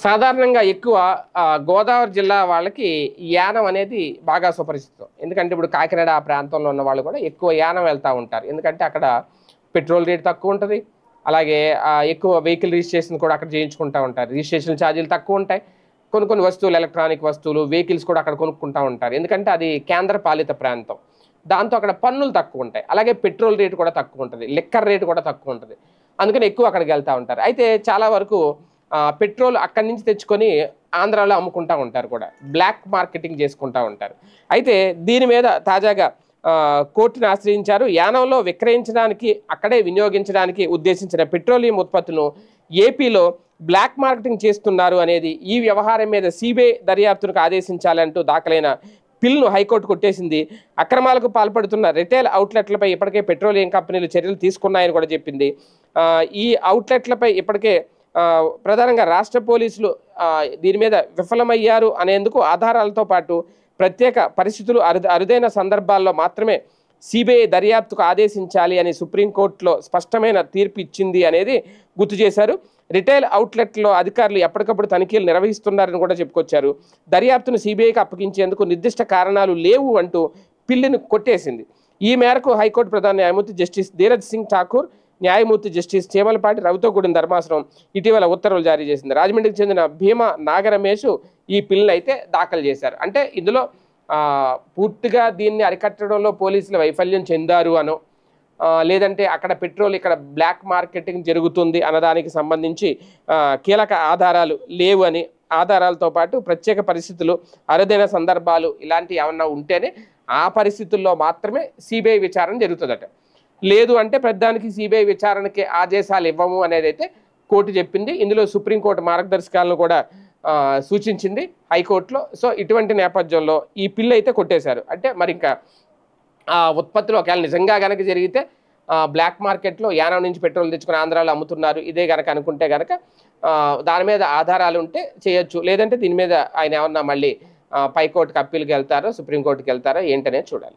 సాధారణంగా ఎక్కువ గోదావరి జిల్లా వాళ్ళకి యానం అనేది బాగా సుపరిచితం. ఎందుకంటే ఇప్పుడు కాకినాడ ఆ ప్రాంతంలో ఉన్న వాళ్ళు కూడా ఎక్కువ యానం వెళ్తా ఉంటారు. ఎందుకంటే అక్కడ పెట్రోల్ రేట్ తక్కువ ఉంటది. అలాగే ఎక్కువ వెహికల్ రిజిస్ట్రేషన్ కూడా అక్కడ చేయించుకుంటా ఉంటారు. రిజిస్ట్రేషన్ ఛార్జీలు తక్కువ ఉంటాయి. కొన్ని కొన్ని వస్తువులు, ఎలక్ట్రానిక్ వస్తువులు, వెహికల్స్ కూడా అక్కడ కొనుక్కుంటా ఉంటారు. ఎందుకంటే అది కేంద్ర పాలిత ప్రాంతం. దాంతో అక్కడ పన్నులు తక్కువ ఉంటాయి. అలాగే పెట్రోల్ రేట్ కూడా తక్కువ ఉంటది. లిక్కర్ రేట్ కూడా తక్కువ ఉంటది. అందుకని ఎక్కువ అక్కడికి వెళ్తా ఉంటారు. అయితే చాలా వరకు పెట్రోల్ అక్కడి నుంచి తెచ్చుకొని ఆంధ్రాలో అమ్ముకుంటా ఉంటారు కూడా. బ్లాక్ మార్కెటింగ్ చేసుకుంటా ఉంటారు. అయితే దీని మీద తాజాగా కోర్టును ఆశ్రయించారు. యానంలో విక్రయించడానికి, అక్కడే వినియోగించడానికి ఉద్దేశించిన పెట్రోలియం ఉత్పత్తులను ఏపీలో బ్లాక్ మార్కెటింగ్ చేస్తున్నారు అనేది ఈ వ్యవహారం మీద సిబిఐ దర్యాప్తునకు ఆదేశించాలంటూ దాఖలైన పిల్ను హైకోర్టు కొట్టేసింది. అక్రమాలకు పాల్పడుతున్న రిటైల్ అవుట్లెట్లపై ఇప్పటికే పెట్రోలియం కంపెనీలు చర్యలు తీసుకున్నాయని కూడా చెప్పింది. ఈ అవుట్లెట్లపై ఇప్పటికే ప్రధానంగా రాష్ట్ర పోలీసులు దీని మీద విఫలమయ్యారు అనేందుకు ఆధారాలతో పాటు ప్రత్యేక పరిస్థితులు అరుదైన సందర్భాల్లో మాత్రమే సిబిఐ దర్యాప్తుకు ఆదేశించాలి అని సుప్రీంకోర్టులో స్పష్టమైన తీర్పు ఇచ్చింది అనేది గుర్తు చేశారు. రిటైల్ అవుట్లెట్లో అధికారులు ఎప్పటికప్పుడు తనిఖీలు నిర్వహిస్తున్నారని కూడా చెప్పుకొచ్చారు. దర్యాప్తును సిబిఐకి అప్పగించేందుకు నిర్దిష్ట కారణాలు లేవు అంటూ పిల్లిని కొట్టేసింది. ఈ మేరకు హైకోర్టు ప్రధాన న్యాయమూర్తి జస్టిస్ ధీరజ్ సింగ్ ఠాకూర్, న్యాయమూర్తి జస్టిస్ చేమలపాటి రవితో కూడిన ధర్మాసనం ఇటీవల ఉత్తర్వులు జారీ చేసింది. రాజమండ్రికి చెందిన భీమా నాగరమేష్ ఈ పిల్ని అయితే దాఖలు చేశారు. అంటే ఇందులో పూర్తిగా దీన్ని అరికట్టడంలో పోలీసులు వైఫల్యం చెందారు అనో, లేదంటే అక్కడ పెట్రోల్ ఇక్కడ బ్లాక్ మార్కెటింగ్ జరుగుతుంది అన్నదానికి సంబంధించి కీలక ఆధారాలు లేవు అని, ఆధారాలతో పాటు ప్రత్యేక పరిస్థితులు, అరుదైన సందర్భాలు ఇలాంటివి ఏమన్నా ఉంటేనే ఆ పరిస్థితుల్లో మాత్రమే సిబిఐ విచారణ జరుగుతుందట. లేదు అంటే ప్రధానికి సిబిఐ విచారణకి ఆదేశాలు ఇవ్వము అనేది అయితే కోర్టు చెప్పింది. ఇందులో సుప్రీంకోర్టు మార్గదర్శకాలను కూడా సూచించింది హైకోర్టులో. సో ఇటువంటి నేపథ్యంలో ఈ పిల్లు అయితే కొట్టేశారు. అంటే మరి ఇంకా ఉత్పత్తులు ఒకవేళ నిజంగా కనుక జరిగితే బ్లాక్ మార్కెట్లో యానం నుంచి పెట్రోల్ తెచ్చుకుని ఆంధ్రాలో అమ్ముతున్నారు ఇదే కనుక అనుకుంటే కనుక దాని మీద ఆధారాలు ఉంటే చేయొచ్చు. లేదంటే దీని మీద ఆయన ఏమన్నా మళ్ళీ పైకోర్టుకి అప్పీల్కి వెళ్తారో, సుప్రీంకోర్టుకి వెళ్తారో ఏంటనే చూడాలి.